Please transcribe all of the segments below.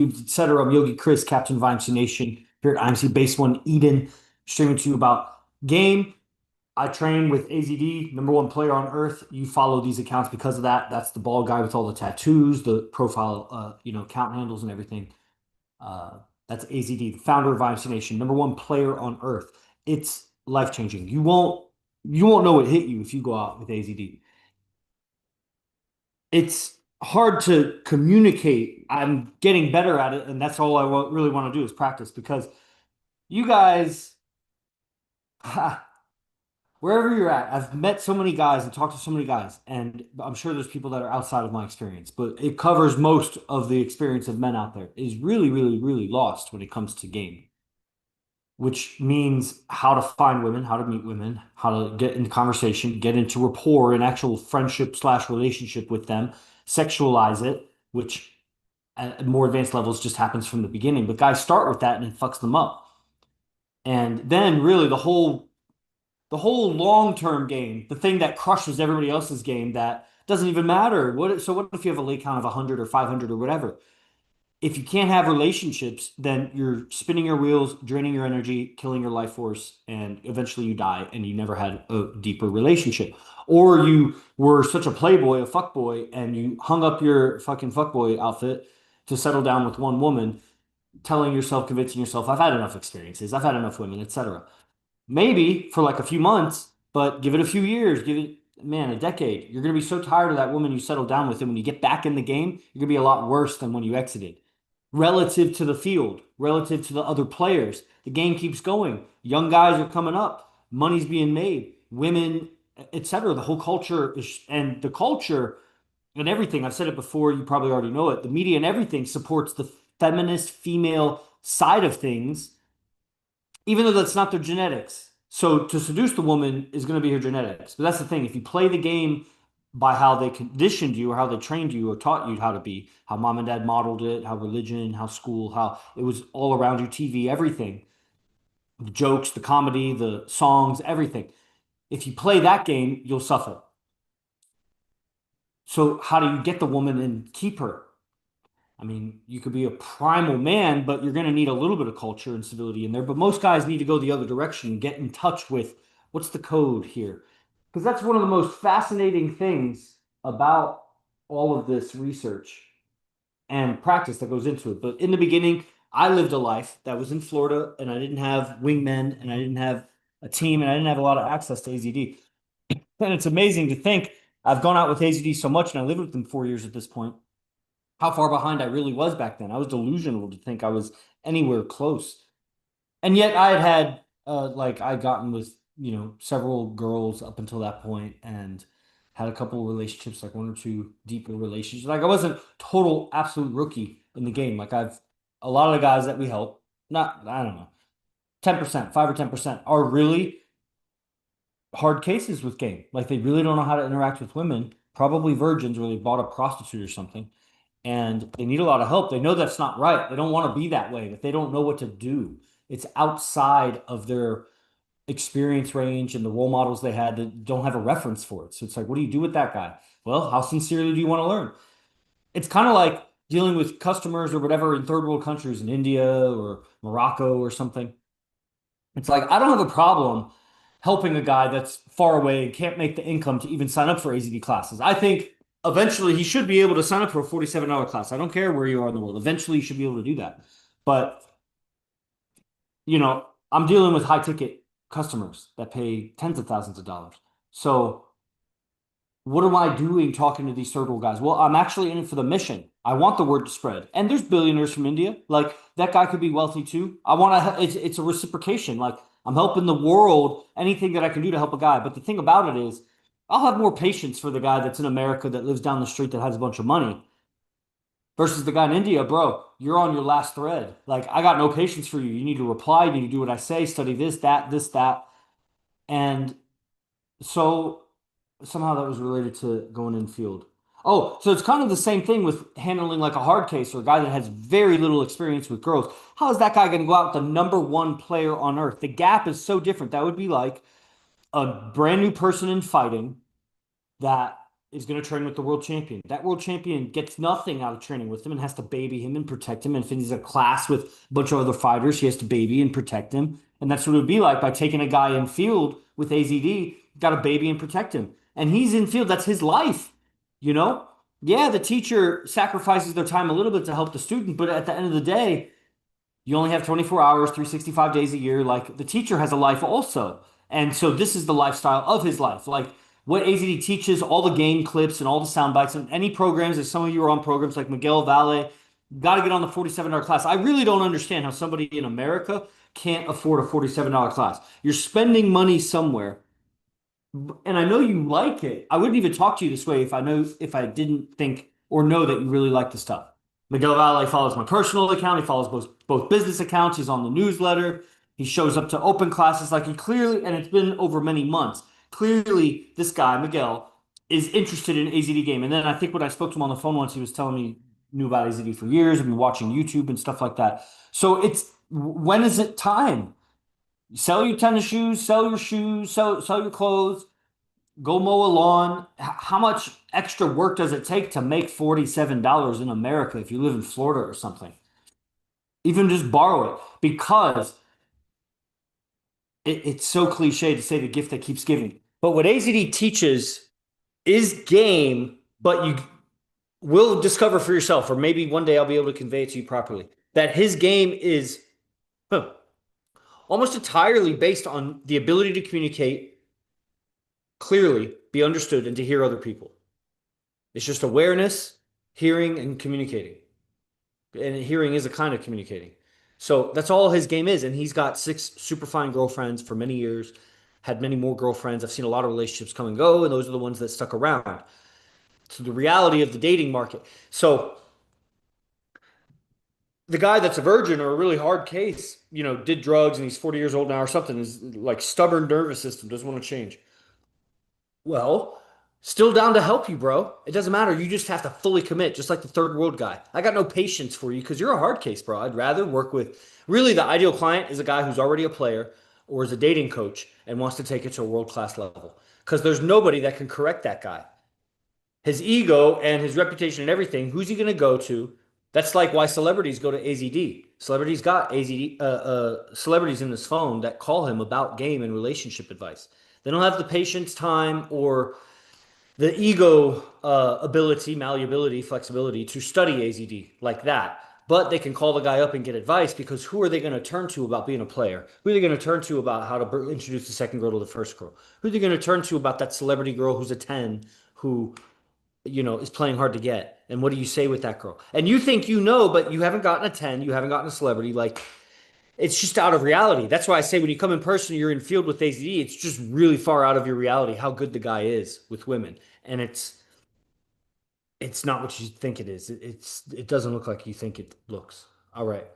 etc. I'm Yogi Chris, Captain of IMC Nation, here at IMC Base One Eden, streaming to you about game. I train with AZD, number one player on earth. You follow these accounts because of that. That's the bald guy with all the tattoos, the profile, account handles and everything. Uh, that's AZD, the founder of IMC Nation, number one player on earth. It's life changing. You won't know what hit you if you go out with AZD. It's hard to communicate. I'm getting better at it, and that's all I really want to do is practice because you guys, wherever you're at, I've met so many guys and talked to so many guys, and I'm sure there's people that are outside of my experience, but it covers most of the experience of men out there is really, really, really lost when it comes to game, which means how to find women, how to meet women, how to get into conversation, get into rapport and actual friendship slash relationship with them, sexualize it, which at more advanced levels just happens from the beginning. But guys start with that and it fucks them up. And then really the whole long-term game, the thing that crushes everybody else's game that doesn't even matter. So what if you have a late count of 100 or 500 or whatever? If you can't have relationships, then you're spinning your wheels, draining your energy, killing your life force, and eventually you die and you never had a deeper relationship. Or you were such a playboy, a fuckboy, and you hung up your fucking fuckboy outfit to settle down with one woman, telling yourself, convincing yourself, I've had enough experiences, I've had enough women, etc. Maybe for like a few months, but give it a few years, give it, man, a decade. You're gonna be so tired of that woman you settled down with, and when you get back in the game, you're gonna be a lot worse than when you exited relative to the field, relative to the other players. The game keeps going. Young guys are coming up. Money's being made. Women, etc. The whole culture is, and the culture and everything. I've said it before. You probably already know it. The media and everything supports the feminist female side of things, even though that's not their genetics. So to seduce the woman is going to be her genetics. But that's the thing. If you play the game by how they conditioned you or how they trained you or taught you how to be, how mom and dad modeled it, how religion, how school, how it was all around you, TV, everything, the jokes, the comedy, the songs, everything. If you play that game, you'll suffer. So how do you get the woman and keep her? I mean, you could be a primal man, but you're going to need a little bit of culture and civility in there. But most guys need to go the other direction and get in touch with what's the code here. Because that's one of the most fascinating things about all of this research and practice that goes into it. But in the beginning, I lived a life that was in Florida and I didn't have wingmen and I didn't have a team and I didn't have a lot of access to AZD. And it's amazing to think I've gone out with AZD so much and I lived with them 4 years at this point how far behind I really was back then. I was delusional to think I was anywhere close. And yet I had like I'd gotten with, several girls up until that point and had a couple of relationships, like one or two deeper relationships. Like I wasn't total absolute rookie in the game. Like I've a lot of the guys that we help, not I don't know, 10%, 5 or 10% are really hard cases with game. Like they really don't know how to interact with women, probably virgins or they bought a prostitute or something and they need a lot of help. They know that's not right. They don't want to be that way, but they don't know what to do. It's outside of their experience range and the role models they had that don't have a reference for it. So it's like, what do you do with that guy? Well, how sincerely do you want to learn? It's kind of like dealing with customers or whatever in third world countries in India or Morocco or something. It's like, I don't have a problem helping a guy that's far away and can't make the income to even sign up for AZD classes. I think eventually he should be able to sign up for a $47 class. I don't care where you are in the world. Eventually you should be able to do that. But, I'm dealing with high ticket customers that pay tens of thousands of dollars. So what am I doing talking to these third world guys? Well, I'm actually in it for the mission. I want the word to spread. And there's billionaires from India. Like that guy could be wealthy too. I want to, it's a reciprocation. Like I'm helping the world, anything that I can do to help a guy. But the thing about it is, I'll have more patience for the guy that's in America that lives down the street that has a bunch of money versus the guy in India, bro. You're on your last thread. Like I got no patience for you. You need to reply. You need to do what I say, study this, that. And so somehow that was related to going in field. Oh, so it's kind of the same thing with handling like a hard case or a guy that has very little experience with girls. How is that guy going to go out with the number one player on earth? The gap is so different. That would be like a brand new person in fighting that is going to train with the world champion. That world champion gets nothing out of training with him and has to baby him and protect him. And if he's a class with a bunch of other fighters, he has to baby and protect him. And that's what it would be like by taking a guy in field with AZD, got to baby and protect him. And he's in field, that's his life, you know? Yeah, the teacher sacrifices their time a little bit to help the student, but at the end of the day, you only have 24 hours, 365 days a year. Like the teacher has a life also. And so this is the lifestyle of his life. Like what AZD teaches, all the game clips and all the sound bites and any programs, as some of you are on programs like Miguel Valle, got to get on the $47 class. I really don't understand how somebody in America can't afford a $47 class. You're spending money somewhere and I know you like it. I wouldn't even talk to you this way if I didn't think or know that you really like the stuff. Miguel Valle follows my personal account. He follows both business accounts. He's on the newsletter. He shows up to open classes like he clearly, and it's been over many months. Clearly, this guy, Miguel, is interested in AZD game. And then I think when I spoke to him on the phone once, he was telling me knew about AZD for years. I've been watching YouTube and stuff like that. So it's when is it time? Sell your tennis shoes, sell your clothes, go mow a lawn. How much extra work does it take to make $47 in America if you live in Florida or something? Even just borrow it because it's so cliche to say the gift that keeps giving. But what AZD teaches is game, but you will discover for yourself, or maybe one day I'll be able to convey it to you properly, that his game is almost entirely based on the ability to communicate clearly, be understood, and to hear other people. It's just awareness, hearing, and communicating. And hearing is a kind of communicating. So that's all his game is. And he's got 6 super fine girlfriends for many years, had many more girlfriends. I've seen a lot of relationships come and go, and those are the ones that stuck around. So the reality of the dating market. So the guy that's a virgin or a really hard case, did drugs and he's 40 years old now or something, is like stubborn nervous system, doesn't want to change. Well, still down to help you, bro. It doesn't matter. You just have to fully commit, just like the third world guy. I got no patience for you because you're a hard case, bro. I'd rather work with really the ideal client is a guy who's already a player or is a dating coach and wants to take it to a world-class level. Because there's nobody that can correct that guy. His ego and his reputation and everything, who's he going to go to? That's like why celebrities go to AZD. Celebrities got AZD, celebrities in his phone that call him about game and relationship advice. They don't have the patience, time, or the ego ability, malleability, flexibility to study AZD like that. But they can call the guy up and get advice because who are they going to turn to about being a player? Who are they going to turn to about how to introduce the second girl to the first girl? Who are they going to turn to about that celebrity girl who's a 10 who, is playing hard to get? And what do you say with that girl? And you think you know, but you haven't gotten a 10, you haven't gotten a celebrity. Like, it's just out of reality. That's why I say when you come in person, you're in field with AZD, it's just really far out of your reality how good the guy is with women. And it's not what you think it is. It doesn't look like you think it looks. All right.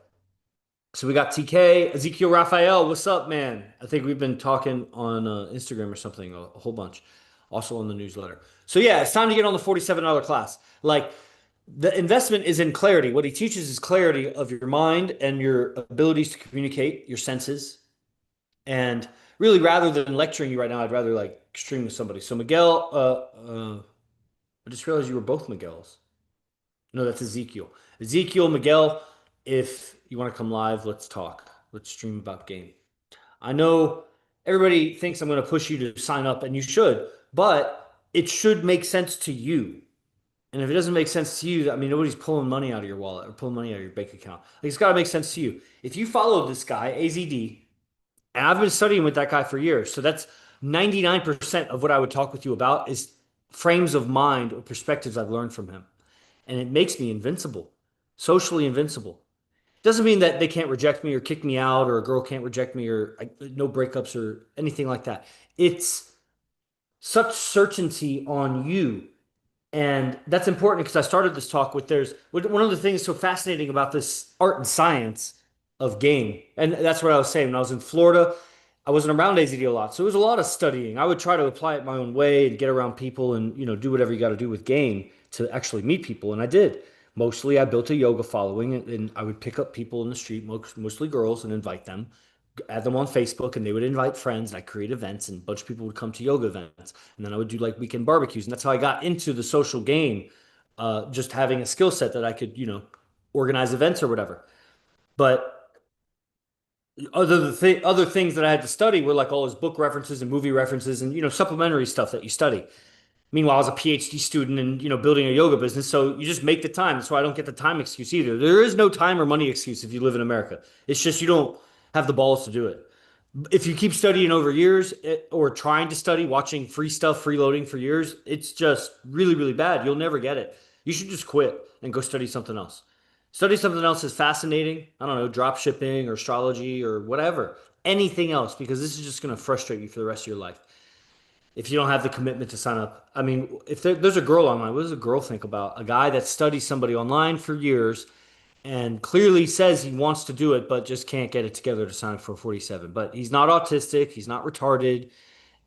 So we got TK, Ezekiel Raphael. What's up, man? I think we've been talking on Instagram or something a whole bunch. Also on the newsletter. So yeah, it's time to get on the $47 class. Like the investment is in clarity. What he teaches is clarity of your mind and your abilities to communicate, your senses. And really, rather than lecturing you right now, I'd rather like stream with somebody. So Miguel, I just realized you were both Miguels. No, that's Ezekiel. Ezekiel, Miguel, if you want to come live, let's talk. Let's stream about game. I know everybody thinks I'm going to push you to sign up, and you should, but it should make sense to you. And if it doesn't make sense to you, I mean, nobody's pulling money out of your wallet or pulling money out of your bank account. Like, it's got to make sense to you. If you follow this guy, AZD, and I've been studying with that guy for years, so that's 99% of what I would talk with you about is frames of mind or perspectives I've learned from him. And it makes me invincible, socially invincible. Doesn't mean that they can't reject me or kick me out or a girl can't reject me or no breakups or anything like that. It's such certainty on you. And that's important because I started this talk with there's one of the things so fascinating about this art and science of game. And that's what I was saying. When I was in Florida, I wasn't around AZD a lot. So it was a lot of studying. I would try to apply it my own way and get around people and, do whatever you got to do with game to actually meet people. And I did. Mostly I built a yoga following and I would pick up people in the street, mostly girls, and invite them. add them on Facebook, and they would invite friends. And I create events, and a bunch of people would come to yoga events, and then I would do like weekend barbecues, and that's how I got into the social game. Just having a skill set that I could, organize events or whatever. But other things that I had to study were like all his book references and movie references, and supplementary stuff that you study. Meanwhile, I was a PhD student and building a yoga business, so you just make the time. That's why I don't get the time excuse either. There is no time or money excuse if you live in America. It's just you don't have the balls to do it. If you keep studying over years or trying to study, watching free stuff, freeloading for years, it's just really, really bad. You'll never get it. You should just quit and go study something else. Study something else is fascinating. I don't know, drop shipping or astrology or whatever. Anything else, because this is just going to frustrate you for the rest of your life if you don't have the commitment to sign up. I mean, if there's a girl online, what does a girl think about a guy that studies somebody online for years and clearly says he wants to do it, but just can't get it together to sign up for 47? But he's not autistic, he's not retarded,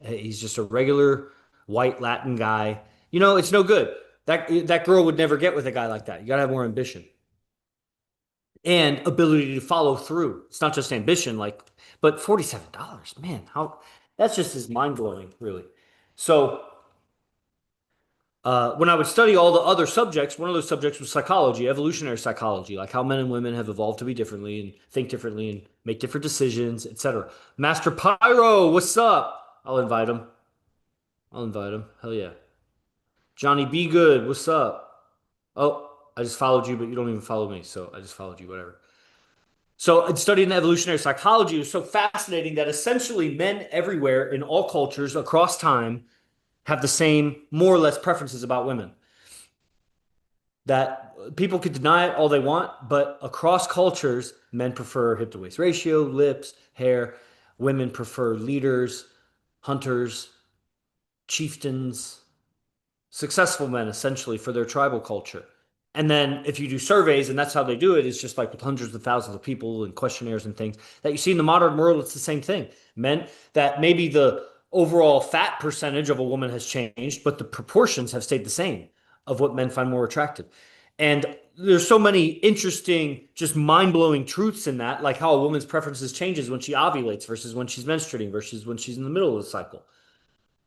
he's just a regular white Latin guy. It's no good. That girl would never get with a guy like that. You gotta have more ambition and ability to follow through. It's not just ambition, but $47, man, how that's just as mind blowing, really. So when I would study all the other subjects, one of those subjects was psychology, evolutionary psychology, like how men and women have evolved to be differently and think differently and make different decisions, etc. Master Pyro, what's up? I'll invite him. I'll invite him. Hell yeah. Johnny Be Good, what's up? Oh, I just followed you, but you don't even follow me, so I just followed you, whatever. So, studying evolutionary psychology was so fascinating that essentially men everywhere in all cultures across time have the same, more or less, preferences about women. That people could deny it all they want, but across cultures, men prefer hip to waist ratio, lips, hair. Women prefer leaders, hunters, chieftains, successful men essentially for their tribal culture. And then if you do surveys, and that's how they do it, is just like with hundreds of thousands of people and questionnaires and things that you see in the modern world, it's the same thing. Men that maybe the overall fat percentage of a woman has changed, but the proportions have stayed the same of what men find more attractive. And there's so many interesting, just mind-blowing truths in that, like how a woman's preferences changes when she ovulates versus when she's menstruating versus when she's in the middle of the cycle.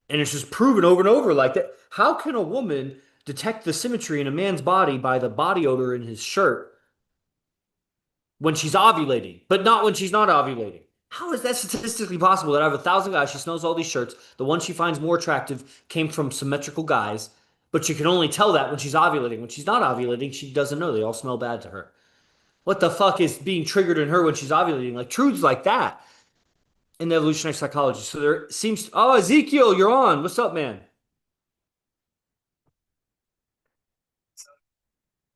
And it's just proven over and over like that. How can a woman detect the symmetry in a man's body by the body odor in his shirt when she's ovulating, but not when she's not ovulating? How is that statistically possible that out of 1,000 guys, she smells all these shirts? The one she finds more attractive came from symmetrical guys, but she can only tell that when she's ovulating. When she's not ovulating, she doesn't know. They all smell bad to her. What the fuck is being triggered in her when she's ovulating? Like truths like that in the evolutionary psychology. So there seems, oh, Ezekiel, you're on. What's up, man?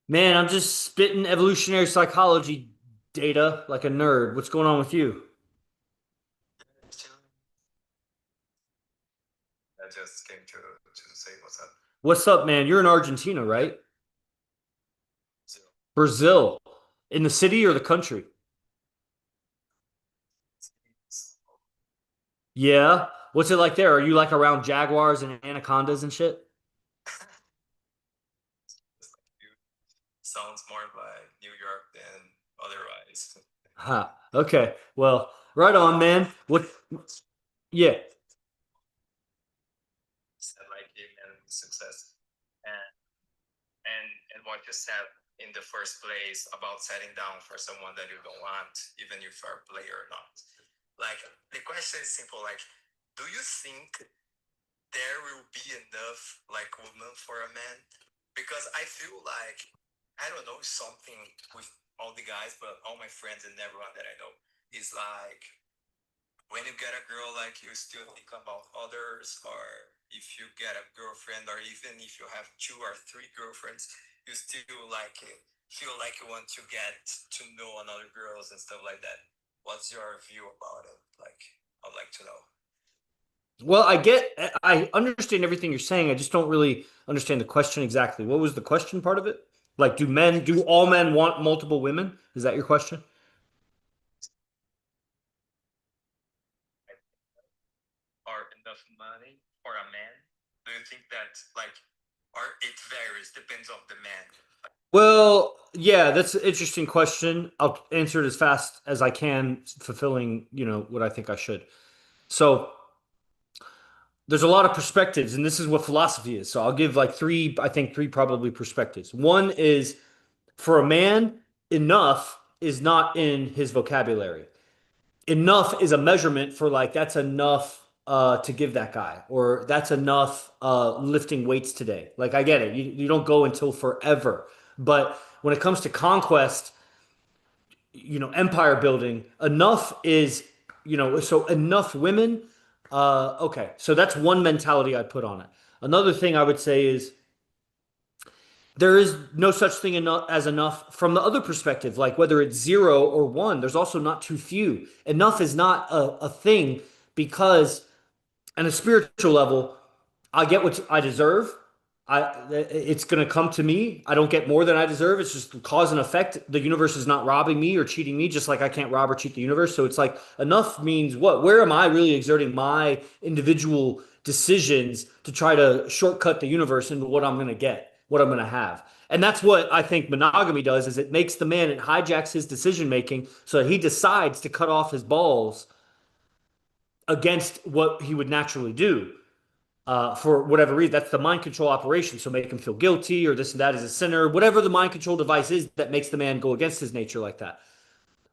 Man, I'm just spitting evolutionary psychology data like a nerd. What's going on with you? I just came to say what's up. What's up, man? You're in Argentina, Yeah. right? So Brazil. In the city or the country? it's Yeah. What's it like there? Are you like around jaguars and anacondas and shit? just like you sounds more like New York than otherwise. Ha. Okay. Well, right on, man. What? Yeah. Said like him and success. And and what you said in the first place about setting down for someone that you don't want, even if you're a player or not. Like the question is simple, like, do you think there will be enough like women for a man? Because I feel like I don't know something with all the guys, but all my friends and everyone that I know is like when you get a girl, like you still think about others, or if you get a girlfriend, or even if you have two or three girlfriends, you still like feel like you want to get to know another girls and stuff like that. What's your view about it? Like, I'd like to know. Well, I understand everything you're saying. I just don't really understand the question exactly. What was the question part of it? Like, do all men want multiple women? Is that your question? Or enough money for a man? Do you think that like, or it varies, depends on the man? Well, yeah, that's an interesting question. I'll answer it as fast as I can, fulfilling, what I think I should. So there's a lot of perspectives, and this is what philosophy is. So I'll give like three, I think three probably perspectives. One is for a man, enough is not in his vocabulary. Enough is a measurement for like that's enough to give that guy, or that's enough lifting weights today. Like I get it. You don't go until forever. But when it comes to conquest, empire building, enough is, so enough women. Okay, so that's one mentality I put on it. Another thing I would say is there is no such thing as enough from the other perspective, like whether it's zero or one, there's also not too few. Enough is not a thing because, on a spiritual level, I get what I deserve. It's going to come to me. I don't get more than I deserve. It's just cause and effect. The universe is not robbing me or cheating me, just like I can't rob or cheat the universe. So it's like enough means what? Where am I really exerting my individual decisions to try to shortcut the universe into what I'm going to get, what I'm going to have? And that's what I think monogamy does is it makes the man, it hijacks his decision making so that he decides to cut off his balls against what he would naturally do for whatever reason. That's the mind control operation. So make him feel guilty or this and that is a sinner, whatever the mind control device is that makes the man go against his nature like that.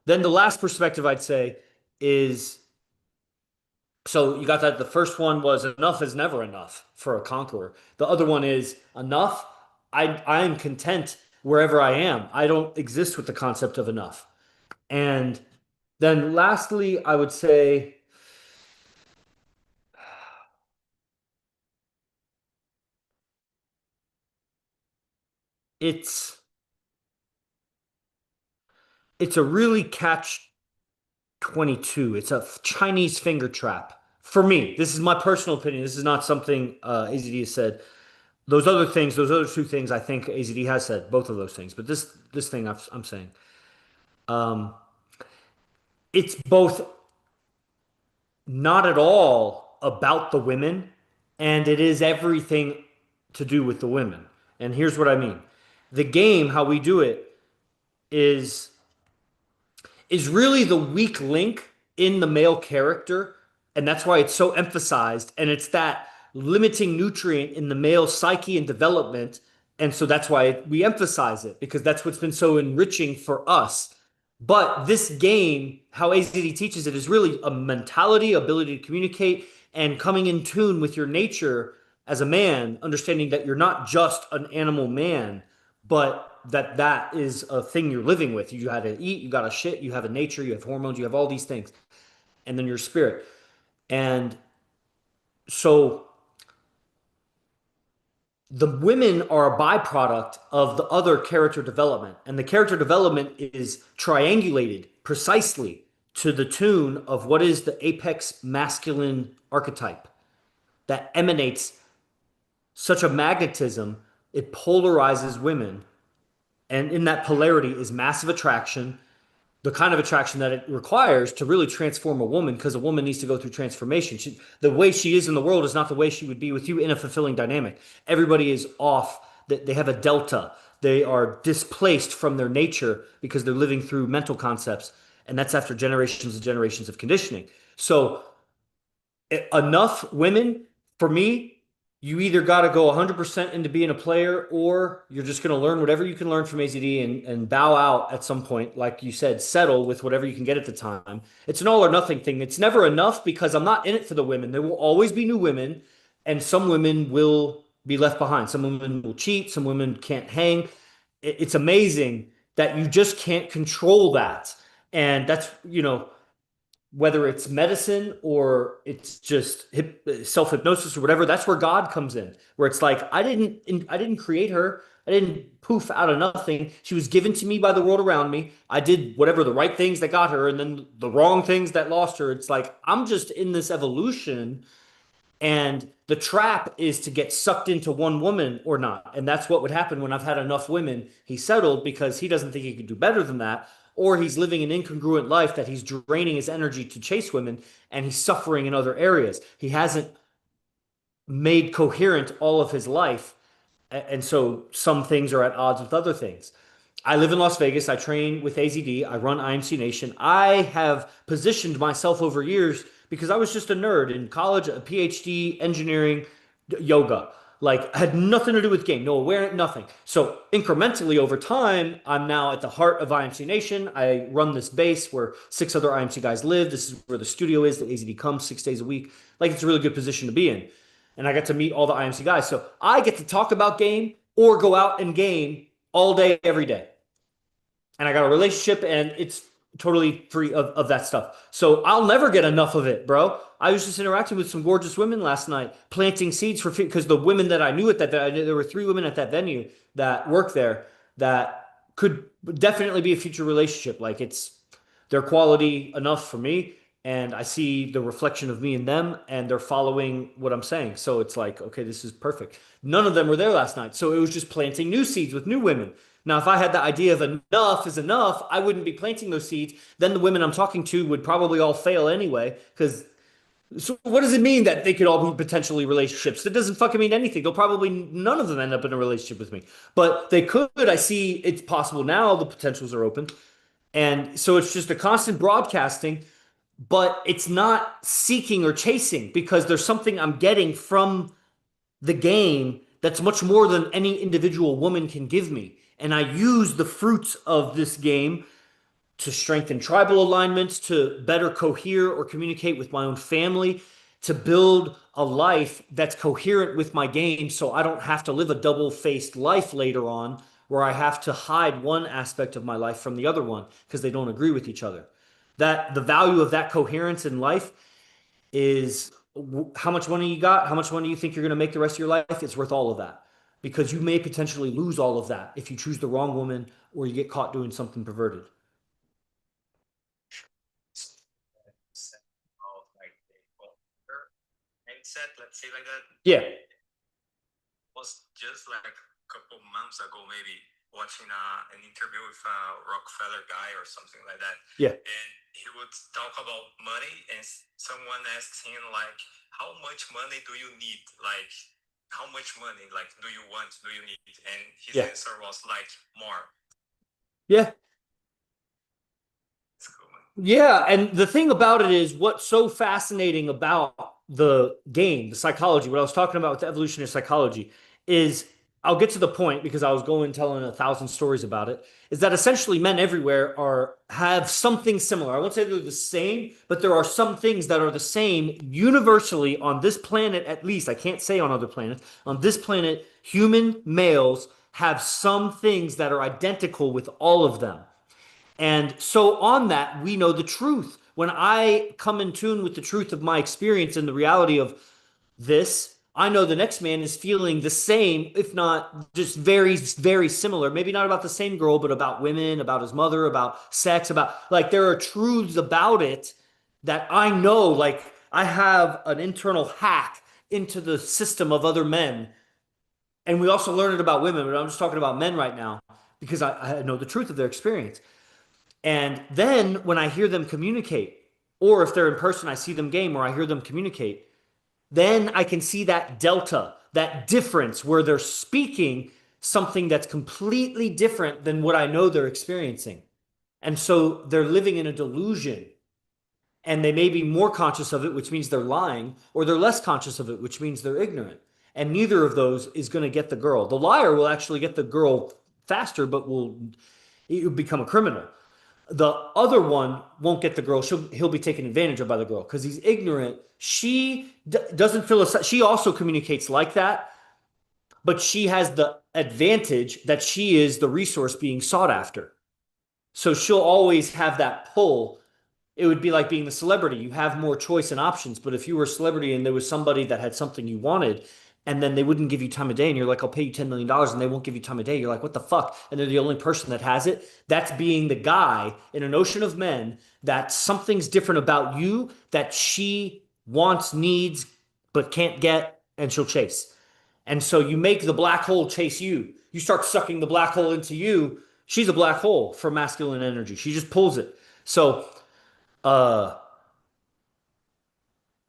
Then the last perspective I'd say is so you got that the first one was enough is never enough for a conqueror. The other one is enough. I am content wherever I am. I don't exist with the concept of enough. And then lastly, I would say it's it's a really catch 22. It's a Chinese finger trap. For me, this is my personal opinion. This is not something AZD has said. Those other things, those other two things, I think AZD has said both of those things. But this thing I'm saying, um, it's both not at all about the women, and it is everything to do with the women. And here's what I mean: the game, how we do it, is is really the weak link in the male character. And that's why it's so emphasized. And it's that limiting nutrient in the male psyche and development. And so that's why we emphasize it because that's what's been so enriching for us. But this game, how AZD teaches it, is really a mentality, ability to communicate, and coming in tune with your nature as a man, understanding that you're not just an animal man, but that is a thing you're living with. You got to eat, you got to shit, you have a nature, you have hormones, you have all these things, and then your spirit. And so the women are a byproduct of the other character development, and the character development is triangulated precisely to the tune of what is the apex masculine archetype that emanates such a magnetism, it polarizes women. And in that polarity is massive attraction, the kind of attraction that it requires to really transform a woman, because a woman needs to go through transformation. The way she is in the world is not the way she would be with you in a fulfilling dynamic. Everybody is off, they have a delta. They are displaced from their nature because they're living through mental concepts. And that's after generations and generations of conditioning. So enough women for me, you either got to go 100% into being a player or you're just going to learn whatever you can learn from AZD and bow out at some point. Like you said, settle with whatever you can get at the time. It's an all or nothing thing. It's never enough because I'm not in it for the women. There will always be new women, and some women will be left behind. Some women will cheat, some women can't hang. It's amazing that you just can't control that. And that's, whether it's medicine or it's just self-hypnosis or whatever, that's where God comes in, where it's like I didn't create her. I didn't poof out of nothing. She was given to me by the world around me. I did whatever the right things that got her and then the wrong things that lost her. It's like I'm just in this evolution, and the trap is to get sucked into one woman or not. And that's what would happen when I've had enough women. He settled because he doesn't think he can do better than that. Or he's living an incongruent life that he's draining his energy to chase women and he's suffering in other areas. He hasn't made coherent all of his life. And so some things are at odds with other things. I live in Las Vegas. I train with AZD. I run IMC Nation. I have positioned myself over years because I was just a nerd in college, a PhD, engineering, yoga. Like had nothing to do with game, no awareness, nothing. So incrementally over time, I'm now at the heart of IMC Nation. I run this base where six other IMC guys live. This is where the studio is. The AZD comes 6 days a week. Like it's a really good position to be in. And I get to meet all the IMC guys. So I get to talk about game or go out and game all day, every day. And I got a relationship and it's totally free of that stuff. So I'll never get enough of it, bro. I was just interacting with some gorgeous women last night, planting seeds for because the women that I knew at that there were three women at that venue that work there that could definitely be a future relationship. Like it's they're quality enough for me, and I see the reflection of me in them, and they're following what I'm saying. So it's like, okay, this is perfect. None of them were there last night, so it was just planting new seeds with new women. Now, if I had the idea of enough is enough, I wouldn't be planting those seeds. Then the women I'm talking to would probably all fail anyway. Because so what does it mean that they could all be potentially relationships? That doesn't fucking mean anything. They'll probably none of them end up in a relationship with me, but they could. I see it's possible now. The potentials are open, and so it's just a constant broadcasting. But it's not seeking or chasing because there's something I'm getting from the game that's much more than any individual woman can give me. And I use the fruits of this game to strengthen tribal alignments, to better cohere or communicate with my own family, to build a life that's coherent with my game so I don't have to live a double faced life later on where I have to hide one aspect of my life from the other one because they don't agree with each other. That the value of that coherence in life is how much money you got, how much money you think you're going to make the rest of your life. It's worth all of that because you may potentially lose all of that if you choose the wrong woman or you get caught doing something perverted. Of like the culture mindset, let's say like that. Yeah, Was just like a couple months ago, maybe watching an interview with a Rockefeller guy or something like that, yeah, and he would talk about money, and someone asked him like, "How much money do you need? Like, how much money like do you want? Do you need?" And his yeah, answer was like, "More." yeah. It's cool, man. Yeah, and the thing about it is what's so fascinating about the game, the psychology, what I was talking about with the evolutionary psychology, is I'll get to the point because I was going telling 1,000 stories about it, is that essentially men everywhere are have something similar. I won't say they're the same, but there are some things that are the same universally on this planet, at least. I can't say on other planets. On this planet, human males have some things that are identical with all of them. And so, on that, we know the truth. When I come in tune with the truth of my experience and the reality of this, I know the next man is feeling the same, if not just very, very similar. Maybe not about the same girl, but about women, about his mother, about sex, about like there are truths about it that I know. Like, I have an internal hack into the system of other men. And we also learn it about women, but I'm just talking about men right now because I know the truth of their experience. And then when I hear them communicate, or if they're in person, I see them game or I hear them communicate, then I can see that delta, that difference where they're speaking something that's completely different than what I know they're experiencing. And so they're living in a delusion and they may be more conscious of it, which means they're lying, or they're less conscious of it, which means they're ignorant. And neither of those is going to get the girl. The liar will actually get the girl faster, but will become a criminal. The other one won't get the girl. He'll be taken advantage of by the girl because he's ignorant. She doesn't feel she also communicates like that, but she has the advantage that she is the resource being sought after. So she'll always have that pull. It would be like being the celebrity. You have more choice and options, but if you were a celebrity and there was somebody that had something you wanted, and then they wouldn't give you time of day, and you're like, I'll pay you $10 million, and they won't give you time of day, you're like, what the fuck? And they're the only person that has it. That's being the guy in an ocean of men that something's different about you that she wants, needs, but can't get, and she'll chase. And so you make the black hole chase you. You start sucking the black hole into you. She's a black hole for masculine energy. She just pulls it. So, uh,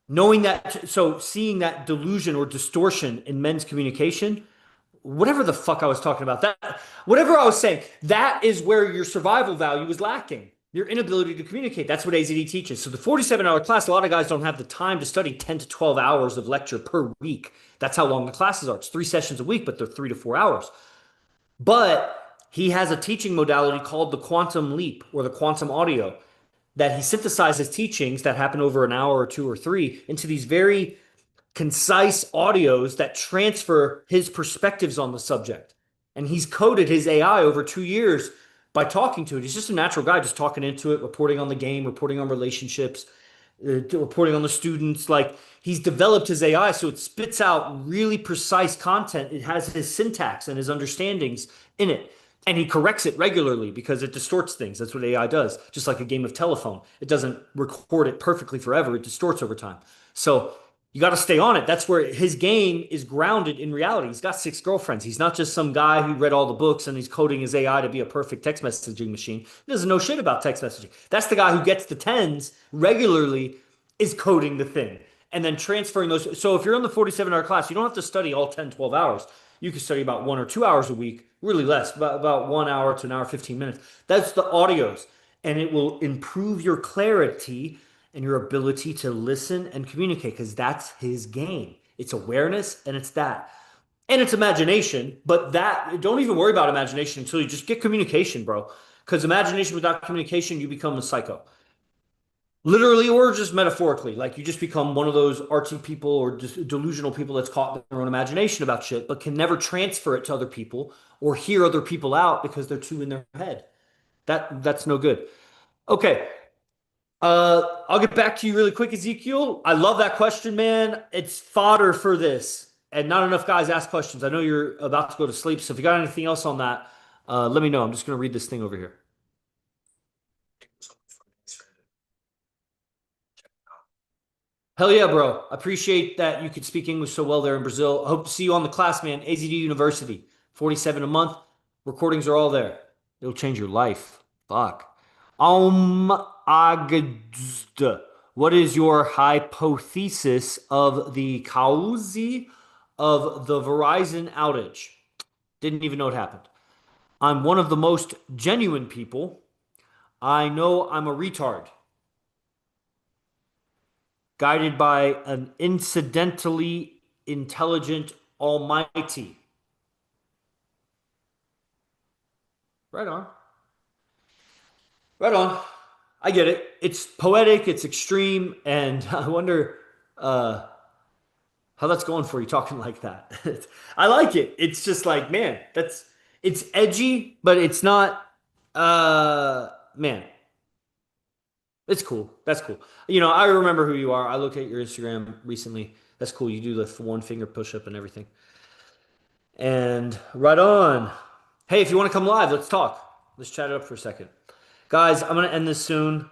knowing that, so seeing that delusion or distortion in men's communication whatever the fuck I was talking about. That whatever I was saying, that is where your survival value is lacking. Your inability to communicate. That's what AZD teaches. So the 47-hour class, a lot of guys don't have the time to study 10 to 12 hours of lecture per week. That's how long the classes are. It's 3 sessions a week, but they're 3 to 4 hours. But he has a teaching modality called the quantum leap or the quantum audio that he synthesizes teachings that happen over an hour or two or three into these very concise audios that transfer his perspectives on the subject. And he's coded his AI over 2 years by talking to it. He's just a natural guy, just talking into it, reporting on the game, reporting on relationships, reporting on the students. Like he's developed his AI so it spits out really precise content. It has his syntax and his understandings in it. And he corrects it regularly because it distorts things. That's what AI does. Just like a game of telephone, it doesn't record it perfectly forever, it distorts over time. So you got to stay on it. That's where his game is grounded in reality. He's got 6 girlfriends. He's not just some guy who read all the books and he's coding his AI to be a perfect text messaging machine. He doesn't know shit about text messaging. That's the guy who gets the tens regularly, is coding the thing and then transferring those. So if you're in the 47-hour class, you don't have to study all 10, 12 hours. You can study about 1 or 2 hours a week, really less, about 1 hour to an hour, 15 minutes. That's the audios. And it will improve your clarity and your ability to listen and communicate because that's his game. It's awareness and it's that. And it's imagination, but that don't even worry about imagination until you just get communication, bro. Because imagination without communication, you become a psycho. Literally or just metaphorically. Like you just become one of those artsy people or just delusional people that's caught in their own imagination about shit, but can never transfer it to other people or hear other people out because they're too in their head. That's no good. Okay, I'll get back to you really quick, Ezekiel. I love that question, man. It's fodder for this, and not enough guys ask questions. I know you're about to go to sleep, so if you got anything else on that, let me know. I'm just gonna read this thing over here. Hell yeah, bro. I appreciate that you could speak English so well there in Brazil. I hope to see you on the class, man. AZD University, 47 a month. Recordings are all there. It'll change your life. Fuck. Agd. What is your hypothesis of the cause of the Verizon outage? Didn't even know it happened. I'm one of the most genuine people. I know I'm a retard, guided by an incidentally intelligent almighty. Right on. Right on. I get it. It's poetic, it's extreme, and I wonder uh, how that's going for you talking like that. I like it. It's just like, man, it's edgy, but it's not man, it's cool. That's cool. I remember who you are. I looked at your Instagram recently. That's cool. You do the one finger push up and everything. And right on. Hey, if you want to come live, let's talk. Let's chat it up for a second. Guys, I'm going to end this soon.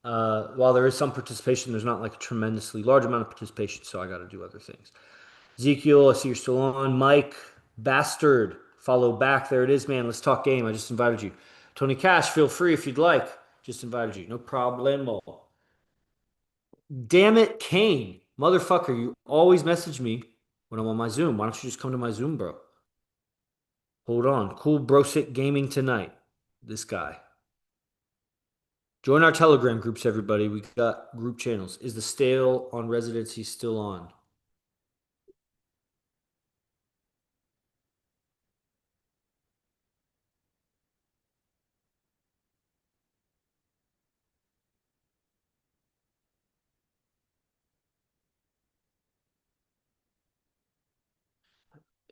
While there is some participation, there's not like a tremendously large amount of participation, so I got to do other things. Ezekiel, I see you're still on. Mike, Bastard, follow back. There it is, man. Let's talk game. I just invited you. Tony Cash, feel free if you'd like. Just invited you. No problemo. Damn it, Kane. Motherfucker, you always message me when I'm on my Zoom. Why don't you just come to my Zoom, bro? Hold on. Cool Brosit Gaming tonight. This guy. Join our Telegram groups, everybody. We got group channels. Is the stale on residency still on?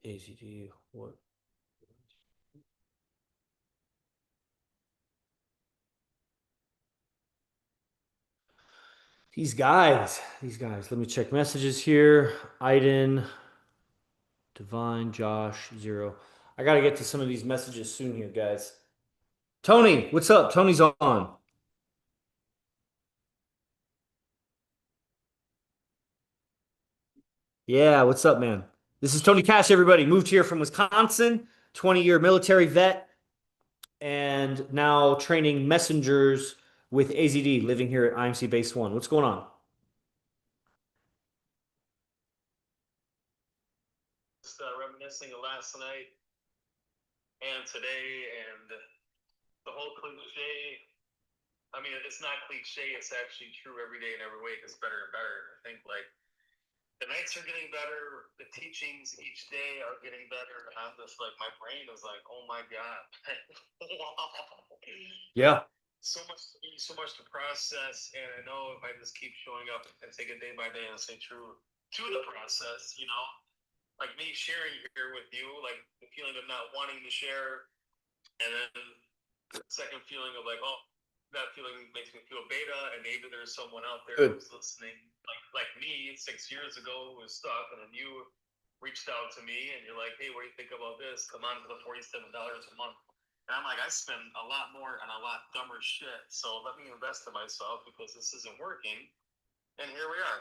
ACD, what? These guys. Let me check messages here. Iden, Divine, Josh, Zero. I got to get to some of these messages soon here, guys. Tony, what's up? Tony's on. Yeah, what's up, man? This is Tony Cash, everybody. Moved here from Wisconsin, 20-year military vet, and now training messengers with AZD, living here at IMC Base 1. What's going on? listening to last night and today, and the whole cliche. I mean, it's not cliche. It's actually true every day and every week. It's better and better. I think like the nights are getting better. The teachings each day are getting better. And I'm just like, my brain is like, oh my god, wow. Yeah. So much to process. And I know if I just keep showing up and take it day by day and stay true to the process, you know, like me sharing here with you, like the feeling of not wanting to share, and then the second feeling of like, oh, that feeling makes me feel beta, and maybe there's someone out there Good. who's listening, like me 6 years ago, who was stuck, and then you reached out to me, and you're like, hey, what do you think about this? Come on to the $47 a month. And I'm like, I spend a lot more on a lot dumber shit, so let me invest in myself because this isn't working. And here we are.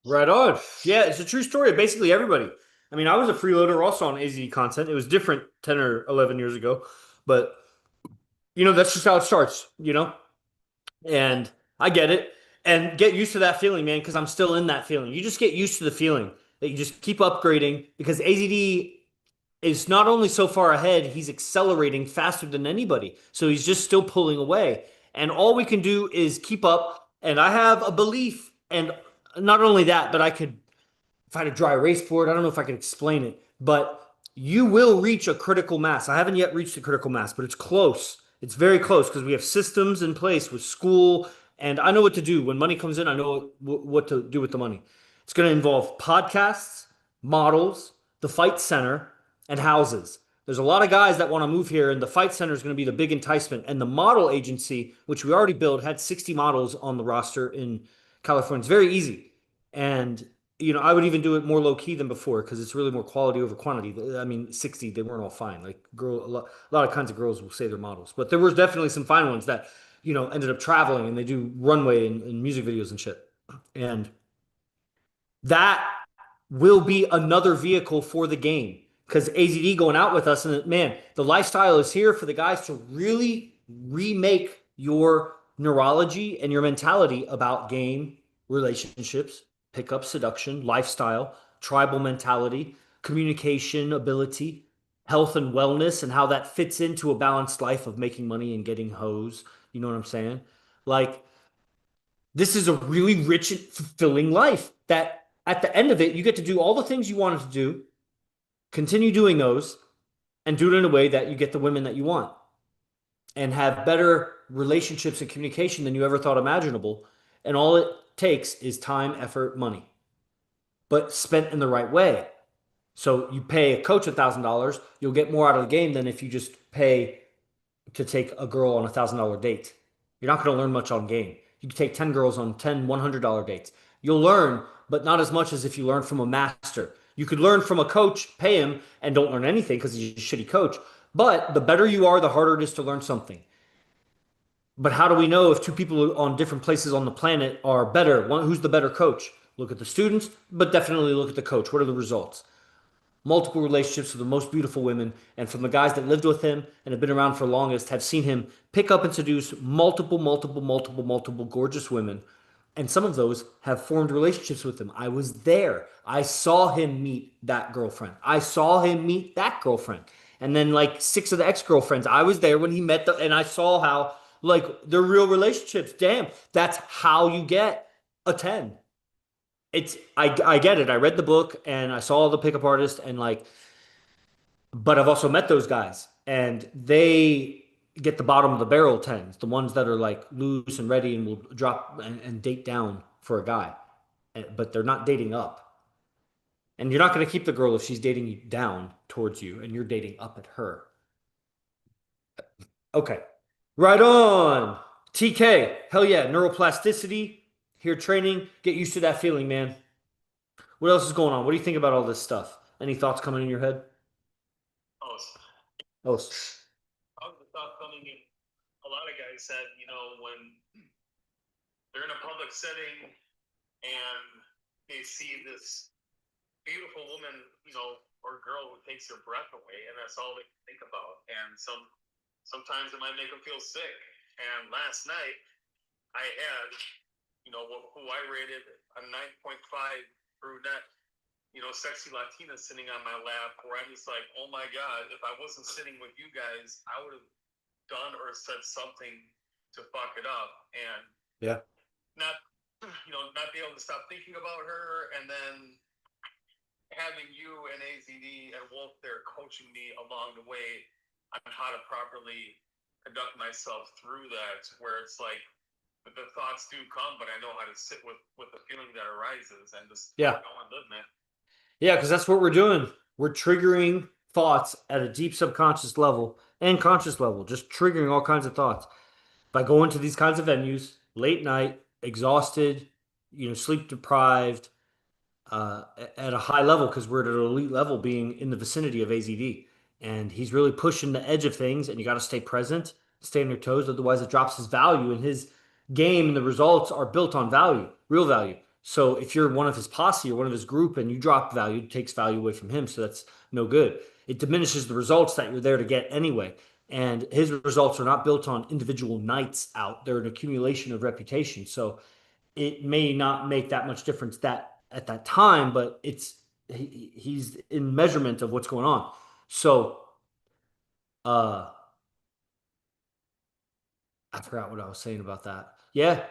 Right on. Yeah, it's a true story of basically everybody. I mean, I was a freeloader also on AZD content. It was different 10 or 11 years ago, but that's just how it starts, And I get it. And get used to that feeling, man, because I'm still in that feeling. You just get used to the feeling that you just keep upgrading because AZD is not only so far ahead, he's accelerating faster than anybody. So he's just still pulling away. And all we can do is keep up. And I have a belief. And not only that, but I could if I had a dry erase board, I don't know if I could explain it, but you will reach a critical mass. I haven't yet reached a critical mass, but it's close. It's very close because we have systems in place with school, and I know what to do. When money comes in, I know what to do with the money. It's going to involve podcasts, models, the fight center, and houses. There's a lot of guys that want to move here, and the fight center is going to be the big enticement. And the model agency, which we already built, had 60 models on the roster in California. It's very easy. And I would even do it more low key than before because it's really more quality over quantity. I mean, 60, they weren't all fine. Like a lot of kinds of girls will say they're models, but there was definitely some fine ones that, ended up traveling and they do runway and music videos and shit. And that will be another vehicle for the game because AZD going out with us and man, the lifestyle is here for the guys to really remake your neurology and your mentality about game, relationships, pickup, seduction, lifestyle, tribal mentality, communication ability, health and wellness, and how that fits into a balanced life of making money and getting hoes. You know what I'm saying? Like this is a really rich and fulfilling life that at the end of it, you get to do all the things you wanted to do, continue doing those, and do it in a way that you get the women that you want and have better relationships and communication than you ever thought imaginable. And all it takes is time, effort, money, but spent in the right way. So you pay a coach $1,000, you'll get more out of the game than if you just pay to take a girl on $1,000 date. You're not going to learn much on game. You can take 10 girls on 10 $100 dates. You'll learn, but not as much as if you learn from a master. You could learn from a coach, pay him, and don't learn anything because he's a shitty coach. But the better you are, the harder it is to learn something. But how do we know if two people on different places on the planet are better? Who's the better coach? Look at the students, but definitely look at the coach. What are the results? Multiple relationships with the most beautiful women, and from the guys that lived with him and have been around for longest, have seen him pick up and seduce multiple gorgeous women. And some of those have formed relationships with him. I was there. I saw him meet that girlfriend. I saw him meet that girlfriend. And then like six of the ex-girlfriends, I was there when he met them, and I saw how like they're real relationships. Damn, that's how you get a 10. I get it. I read the book and I saw the pickup artist and like, but I've also met those guys and they get the bottom of the barrel tens, the ones that are like loose and ready and will drop and date down for a guy, but they're not dating up. And you're not going to keep the girl if she's dating you down towards you and you're dating up at her. Okay, right on. TK, hell yeah, neuroplasticity, here training. Get used to that feeling, man. What else is going on? What do you think about all this stuff? Any thoughts coming in your head? Oh, Oh, I was thought coming in. A lot of guys said, you know, when they're in a public setting and they see this beautiful woman, you know, or girl who takes their breath away, and that's all they think about. And sometimes it might make them feel sick. And last night, I had, you know, who I rated a 9.5 brunette sexy Latina sitting on my lap, where I'm just like, oh my God, if I wasn't sitting with you guys, I would have done or said something to fuck it up. And Yeah. not, not be able to stop thinking about her. And then having you and AZD and Wolf there coaching me along the way on how to properly conduct myself through that, where it's like, the thoughts do come, but I know how to sit with the feeling that arises and just Yeah. go and live, man. Yeah, because that's what we're doing. We're triggering thoughts at a deep subconscious level and conscious level, just triggering all kinds of thoughts by going to these kinds of venues late night, exhausted, sleep deprived, at a high level because we're at an elite level being in the vicinity of AZD. And he's really pushing the edge of things, and you got to stay present, stay on your toes. Otherwise, it drops his value, and his game and the results are built on value, real value. So if you're one of his posse or one of his group and you drop value, it takes value away from him. So that's no good. It diminishes the results that you're there to get anyway. And his results are not built on individual nights out. They're an accumulation of reputation. So it may not make that much difference that at that time, but he's in measurement of what's going on. So uh I forgot what I was saying about that. Yeah,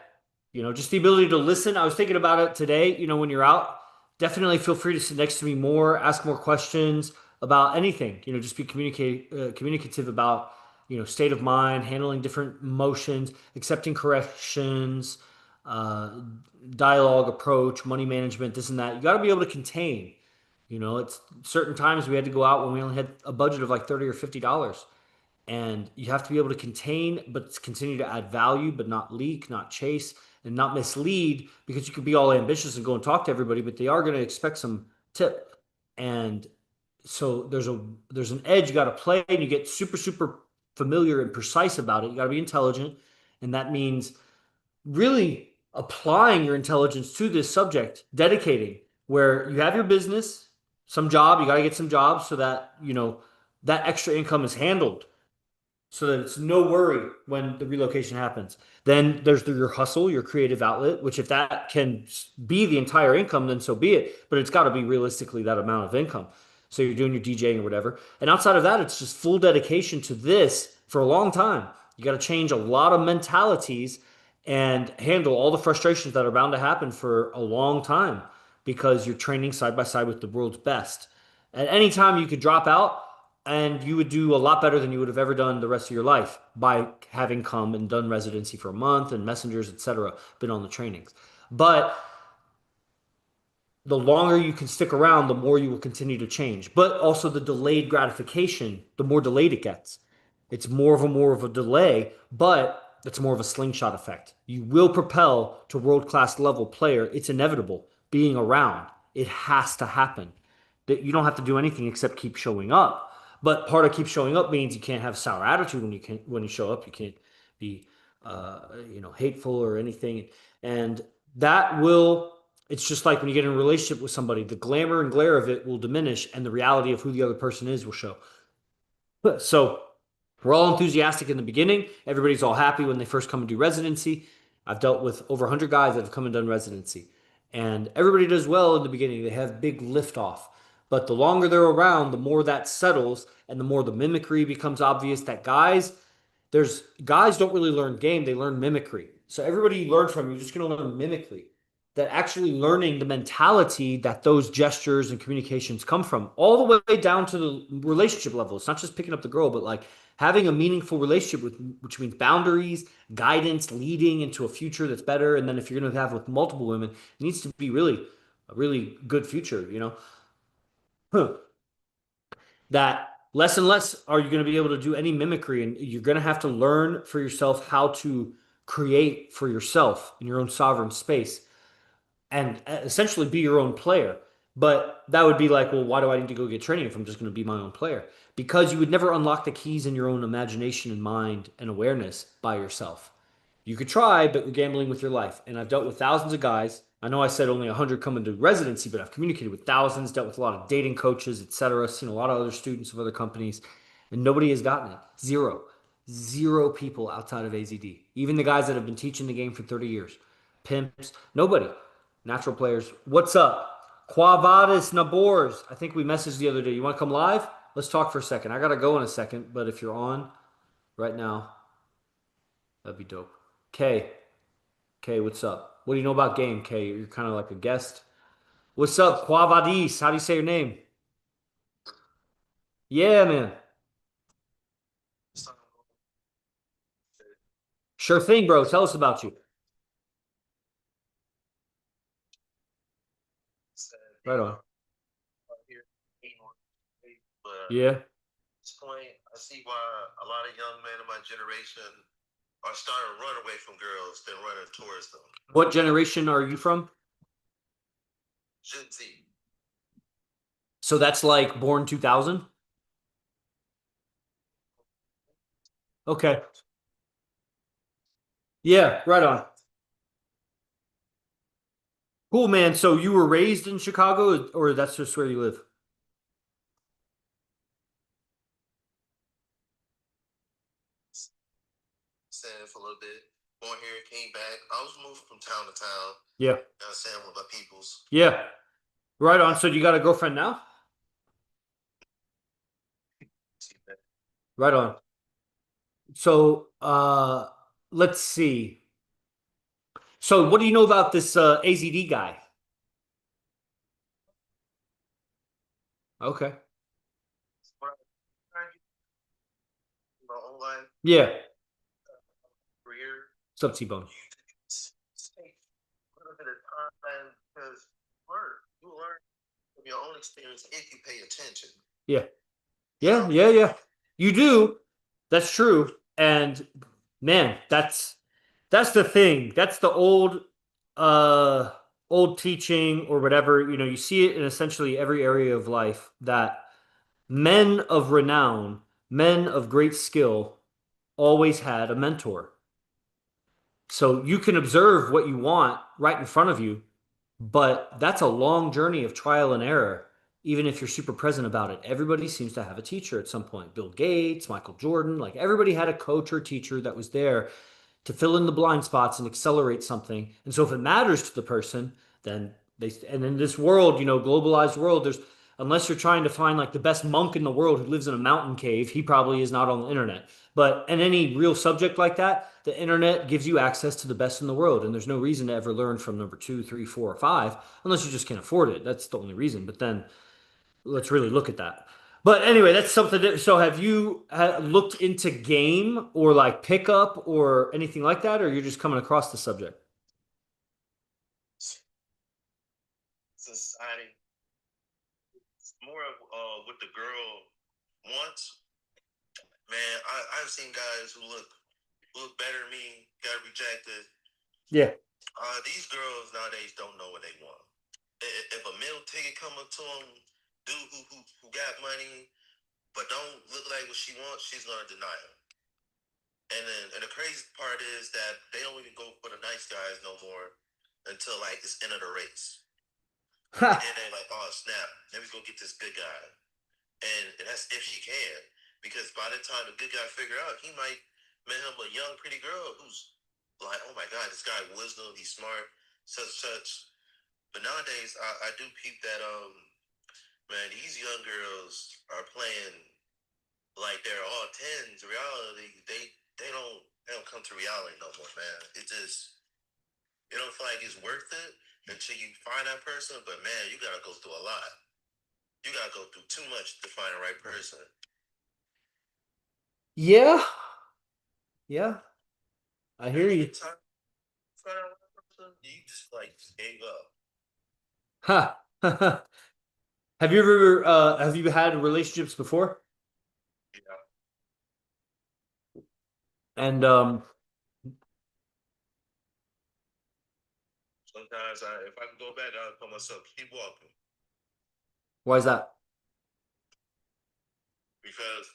just the ability to listen. I was thinking about it today, when you're out, definitely feel free to sit next to me more, ask more questions about anything, just be communicative about, state of mind, handling different emotions, accepting corrections, uh, dialogue approach, money management, this and that. You got to be able to contain. It's certain times we had to go out when we only had a budget of like 30 or $50, and you have to be able to contain but continue to add value, but not leak, not chase, and not mislead, because you could be all ambitious and go and talk to everybody, but they are going to expect some tip. And so there's an edge you got to play, and you get super super familiar and precise about it. You got to be intelligent, and that means really applying your intelligence to this subject, dedicating, where you have your business, some job, you got to get some jobs so that that extra income is handled, so that it's no worry when the relocation happens. Then there's your hustle, your creative outlet, which if that can be the entire income, then so be it. But it's got to be realistically that amount of income. So you're doing your DJing or whatever. And outside of that, it's just full dedication to this for a long time. You got to change a lot of mentalities and handle all the frustrations that are bound to happen for a long time because you're training side by side with the world's best. At any time, you could drop out and you would do a lot better than you would have ever done the rest of your life by having come and done residency for a month and messengers, etc., been on the trainings. But the longer you can stick around, the more you will continue to change. But also the delayed gratification, the more delayed it gets. It's more of a delay, but it's more of a slingshot effect. You will propel to world-class level player. It's inevitable. Being around, it has to happen. That you don't have to do anything except keep showing up. But part of keep showing up means you can't have sour attitude when you show up. You can't be hateful or anything. And that will it's just like when you get in a relationship with somebody, the glamour and glare of it will diminish and the reality of who the other person is will show. So we're all enthusiastic in the beginning. Everybody's all happy when they first come and do residency. I've dealt with over 100 guys that have come and done residency. And everybody does well in the beginning. They have big lift off. But the longer they're around, the more that settles and the more the mimicry becomes obvious that guys don't really learn game, they learn mimicry. So everybody you learn from, you're just going to learn mimicry, that actually learning the mentality that those gestures and communications come from, all the way down to the relationship level. It's not just picking up the girl, but like having a meaningful relationship which means boundaries, guidance, leading into a future that's better. And then if you're going to have with multiple women, it needs to be really a really good future. Huh. That less and less are you going to be able to do any mimicry, and you're going to have to learn for yourself how to create for yourself in your own sovereign space and essentially be your own player. But that would be like, well, why do I need to go get training if I'm just going to be my own player? Because you would never unlock the keys in your own imagination and mind and awareness by yourself. You could try, but you're gambling with your life. And I've dealt with thousands of guys. I know I said only 100 come into residency, but I've communicated with thousands, dealt with a lot of dating coaches, etc. Seen a lot of other students of other companies, and nobody has gotten it. Zero. Zero people outside of AZD. Even the guys that have been teaching the game for 30 years. Pimps, nobody. Natural players. What's up? Quavadis Nabors. I think we messaged the other day. You want to come live? Let's talk for a second. I gotta go in a second, but if you're on right now, that'd be dope. Kay, Kay, what's up? What do you know about game, Kay? You're kind of like a guest. What's up, Quavadis? How do you say your name? Yeah, man. Sure thing, bro. Tell us about you. Right on. But Yeah. this point, I see why a lot of young men of my generation are starting to run away from girls than running towards them. What generation are you from? Gen Z. So that's like born 2000? Okay. Yeah, right on. Cool, man. So you were raised in Chicago, or that's just where you live? Saying for a little bit. Born here, came back. I was moving from town to town. Yeah. Saying with my peoples. Yeah. Right on. So you got a girlfriend now? Right on. So let's see. So what do you know about this AZD guy? Okay. My own life, Yeah. career, What's up, T-Bone? take a little bit of time because you learn from your own experience if you pay attention. Yeah. You Yeah, know, yeah, yeah. You do. That's true. And man, that's the thing. That's the uh old teaching or whatever. You know, you see it in essentially every area of life that men of renown, men of great skill always had a mentor. So you can observe what you want right in front of you, but that's a long journey of trial and error, even if you're super present about it. Everybody seems to have a teacher at some point. Bill Gates, Michael Jordan, like everybody had a coach or teacher that was there to fill in the blind spots and accelerate something. And so if it matters to the person, then and in this world, globalized world, there's unless you're trying to find like the best monk in the world who lives in a mountain cave, he probably is not on the internet. But in any real subject like that, the internet gives you access to the best in the world, and there's no reason to ever learn from number two, three, four, or five, unless you just can't afford it. That's the only reason. But then let's really look at that. But anyway, that's something that, so have you looked into game or like pickup or anything like that, or you're just coming across the subject? society, it's more of what the girl wants. Man, I've seen guys who look better than me, got rejected. Yeah. These girls nowadays don't know what they want. If a meal ticket come up to them, dude who got money but don't look like what she wants, she's gonna deny him. And the crazy part is that they don't even go for the nice guys no more until like it's end of the race. And then they're like, oh snap, let me go get this good guy. And that's if she can. Because by the time the good guy figure out, he might met him a young pretty girl who's like, oh my god, this guy wisdom, he's smart, such. But nowadays I do peep that man, these young girls are playing like they're all tens. Reality, they don't come to reality no more, man. It don't feel like it's worth it until you find that person. But man, you gotta go through a lot. You gotta go through too much to find the right person. Yeah. Yeah. I hear And you. time to find the right person, you just like gave up. Ha. Have you had relationships before? You know, And sometimes if I can go back, I'll tell myself keep walking why is that? because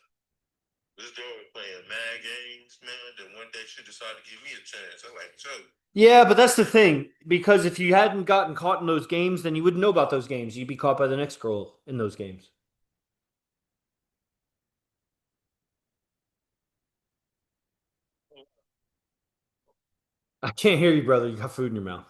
this girl was playing mad games, man. Then one day she decided to give me a chance. I'm like, so Yeah, but that's the thing. Because if you hadn't gotten caught in those games, then you wouldn't know about those games. You'd be caught by the next girl in those games. I can't hear you, brother. You got food in your mouth.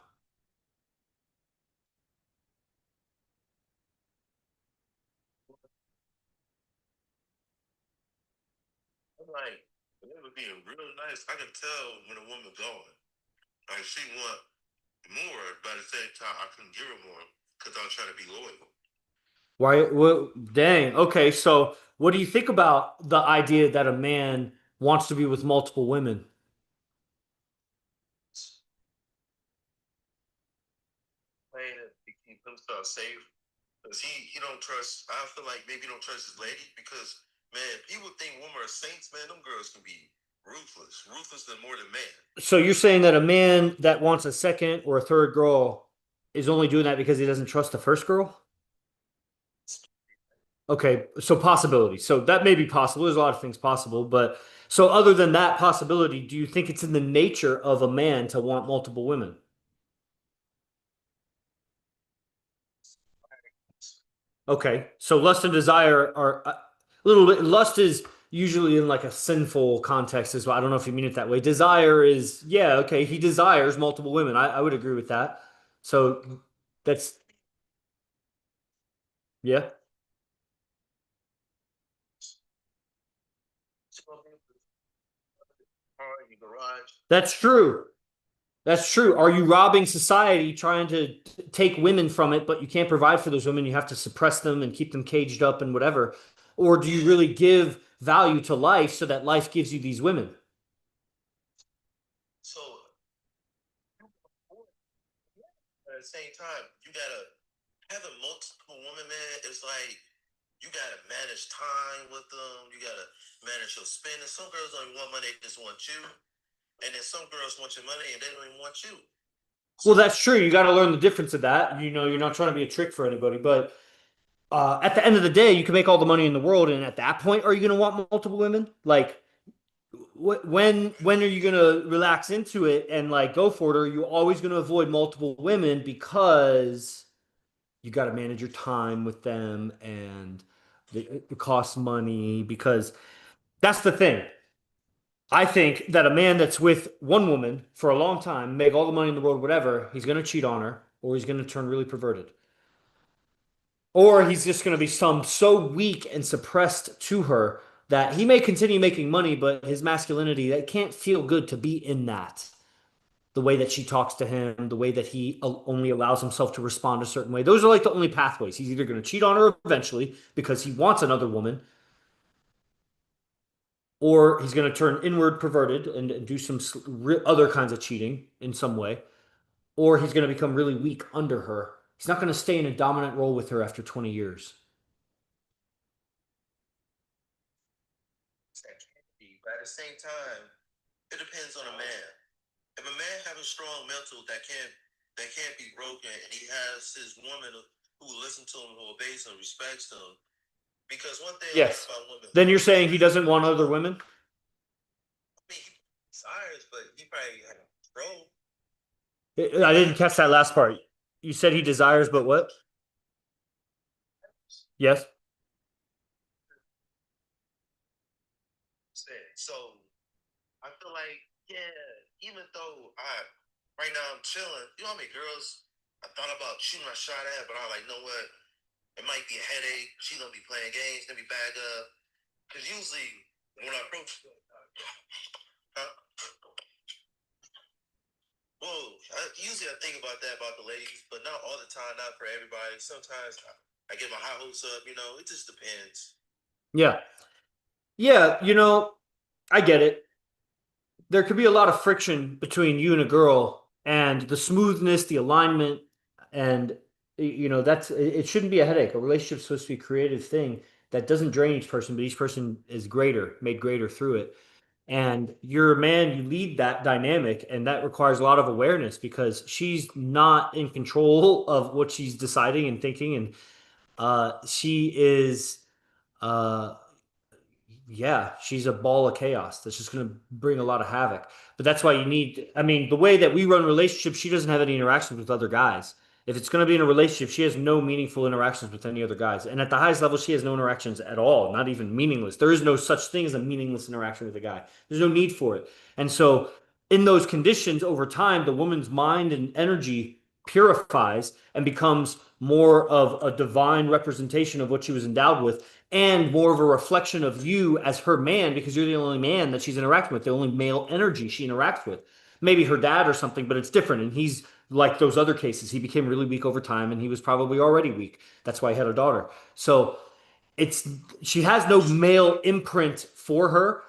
I can tell when a woman going. Like she want more, but at the same time, I couldn't give her more because I was trying to be loyal. Why? Well, dang. Okay, so what do you think about the idea that a man wants to be with multiple women? Playing it to keep himself safe. Cause he don't trust. I feel like maybe he don't trust his lady because man, people think women are saints. Man, them girls can be ruthless, ruthless than more than man. So you're saying that a man that wants a second or a third girl is only doing that because he doesn't trust the first girl? Okay, so possibility. So that may be possible. There's a lot of things possible, but so other than that possibility, do you think it's in the nature of a man to want multiple women? Okay, so lust and desire are a little bit. Lust is usually in like a sinful context as well. I don't know if you mean it that way. Desire is, yeah, okay. He desires multiple women. I would agree with that. So that's, yeah, Car in your garage. that's true. That's true. Are you robbing society trying to take women from it, but you can't provide for those women? You have to suppress them and keep them caged up and whatever. Or do you Yeah. really give value to life so that life gives you these women? So at the same time, you gotta have a multiple woman, man. It's like you gotta manage time with them. You gotta manage your spending. Some girls don't even want money; they just want you. And then some girls want your money and they don't even want you. Well, So that's true. You got to learn the difference of that. You know, you're not trying to be a trick for anybody, but at the end of the day, you can make all the money in the world, and at that point, are you going to want multiple women? Like, when are you going to relax into it and like go for it? Or are you always going to avoid multiple women because you got to manage your time with them and it costs money? Because that's the thing. I think that a man that's with one woman for a long time, make all the money in the world, whatever, he's going to cheat on her or he's going to turn really perverted. Or he's just going to be so weak and suppressed to her that he may continue making money, but his masculinity, that can't feel good to be in that. The way that she talks to him, the way that he only allows himself to respond a certain way. Those are like the only pathways. He's either going to cheat on her eventually because he wants another woman, or he's going to turn inward perverted and do some other kinds of cheating in some way, or he's going to become really weak under her. He's not going to stay in a dominant role with her after 20 years. that can be. But at the same time, it depends on a man. If a man have a strong mental that can't be broken, and he has his woman who listens to him, who obeys him, respects him. Because one thing I like Yes. about women, Then you're saying he doesn't want other women? I mean, he desires, but he probably had control. I didn't catch that last part. You said he desires, but what? Yes. So I feel like, yeah, even though right now I'm chilling, you know how many girls I thought about shooting my shot at, but I'm like, you know what? It might be a headache. She gonna be playing games, gonna be bad up. Because usually when I approach, huh? Well, usually I think about that about the ladies, but not all the time, not for everybody. Sometimes I get my high hopes up, you know, it just depends. Yeah. Yeah, I get it. There could be a lot of friction between you and a girl, and the smoothness, the alignment, and that's it shouldn't be a headache. A relationship's supposed to be a creative thing that doesn't drain each person, but each person is greater, made greater through it. And you're a man, you lead that dynamic, and that requires a lot of awareness because she's not in control of what she's deciding and thinking, and she is uh yeah, she's a ball of chaos that's just going to bring a lot of havoc. But that's why you need, I mean, the way that we run relationships, she doesn't have any interactions with other guys. If it's going to be in a relationship, she has no meaningful interactions with any other guys. And at the highest level, she has no interactions at all, not even meaningless. There is no such thing as a meaningless interaction with a guy. There's no need for it. And so, in those conditions, over time, the woman's mind and energy purifies and becomes more of a divine representation of what she was endowed with, and more of a reflection of you as her man because you're the only man that she's interacting with, the only male energy she interacts with. Maybe her dad or something, but it's different. And he's like those other cases. He became really weak over time and he was probably already weak. That's why he had a daughter. So it's she has no male imprint for her,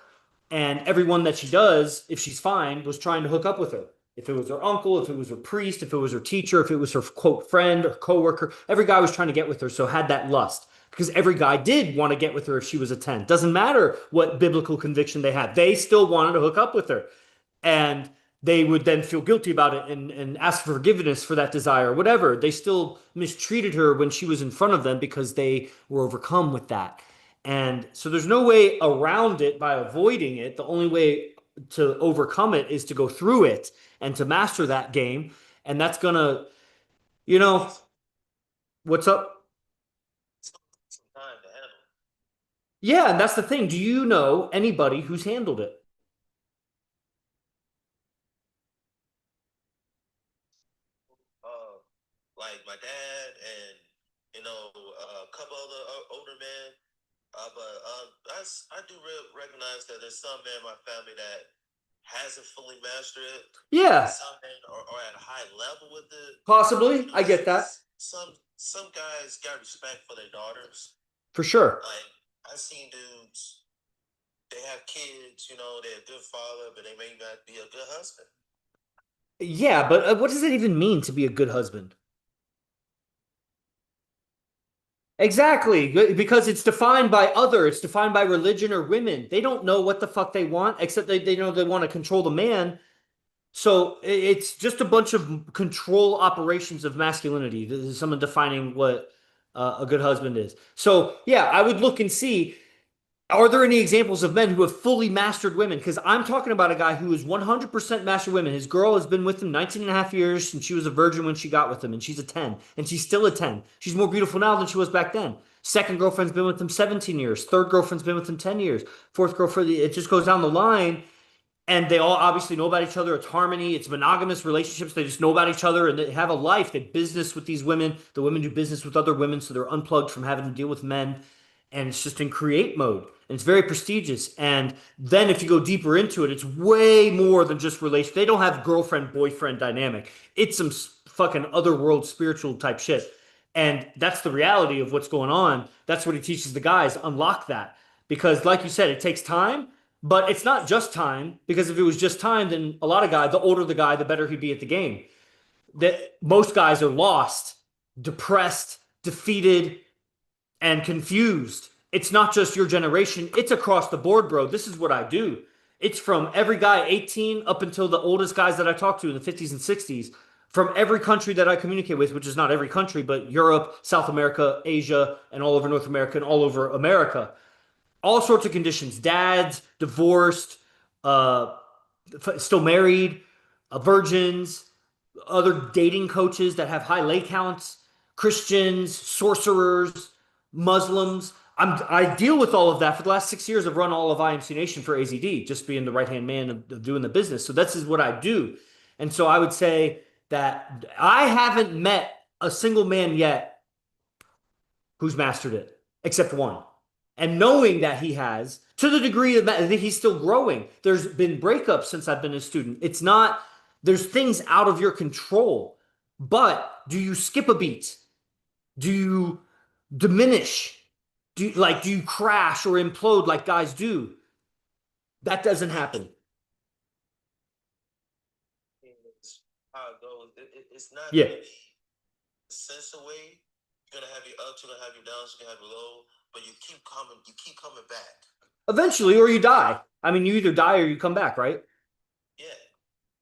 and everyone that she does, if she's fine, was trying to hook up with her. If it was her uncle, if it was her priest, if it was her teacher, if it was her quote friend or coworker, every guy was trying to get with her, so had that lust. Because every guy did want to get with her if she was a 10. Doesn't matter what biblical conviction they had. They still wanted to hook up with her. And they would then feel guilty about it and ask for forgiveness for that desire, whatever. They still mistreated her when she was in front of them because they were overcome with that. And so there's no way around it by avoiding it. The only way to overcome it is to go through it and to master that game. And that's gonna, you know, what's up? Some time to handle. Yeah, and that's the thing. Do you know anybody who's handled it? Uh, like my dad and a couple other older men. But I do recognize that there's some men in my family that hasn't fully mastered it. Yeah, Some men are at a high level with it. possibly. I get that Some guys got respect for their daughters. for sure. Like I've seen dudes, they have kids. They're a good father, but they may not be a good husband. Yeah, but what does it even mean to be a good husband? Exactly, because it's defined by other, it's defined by religion or women. They don't know what the fuck they want, except they know they want to control the man. So it's just a bunch of control operations of masculinity. This is someone defining what a good husband is. So yeah, I would look and see, are there any examples of men who have fully mastered women? Because I'm talking about a guy who is 100% mastered women. His girl has been with him 19 and a half years, and she was a virgin when she got with him, and she's a 10, and she's still a 10. She's more beautiful now than she was back then. Second girlfriend's been with him 17 years. Third girlfriend's been with him 10 years. Fourth girlfriend, it just goes down the line and they all obviously know about each other. It's harmony. It's monogamous relationships. They just know about each other and they have a life. They business with these women. The women do business with other women, so they're unplugged from having to deal with men. And it's just in create mode. And it's very prestigious. And then if you go deeper into it, it's way more than just relation. They don't have girlfriend boyfriend dynamic. It's some fucking otherworld spiritual type shit. And that's the reality of what's going on. That's what he teaches the guys. Unlock that. Because, like you said, it takes time, but it's not just time. Because if it was just time, then a lot of guys, the older the guy, the better he'd be at the game. That most guys are lost, depressed, defeated, and confused. It's not just your generation, it's across the board, bro. This is what I do. It's from every guy 18 up until the oldest guys that I talk to in the 50s and 60s, from every country that I communicate with, which is not every country, but Europe, South America, Asia, and all over North America and all over America. All sorts of conditions: dads, divorced, uh, still married, virgins, other dating coaches that have high lay counts, Christians, sorcerers, Muslims. I deal with all of that for the last 6 years. I've run all of IMC Nation for AZD, just being the right hand man of doing the business. So this is what I do. And so I would say that I haven't met a single man yet who's mastered it, except one. And knowing that he has, to the degree that he's still growing, there's been breakups since I've been a student. It's not, there's things out of your control. But do you skip a beat? Do you diminish? Do you crash or implode like guys do? That doesn't happen. It's how it goes. It's not Yeah. gonna be a sense away. You're gonna have your ups, you're gonna have your downs, you're gonna have your low, but you keep coming back. Eventually, or you die. I mean, you either die or you come back, right? Yeah.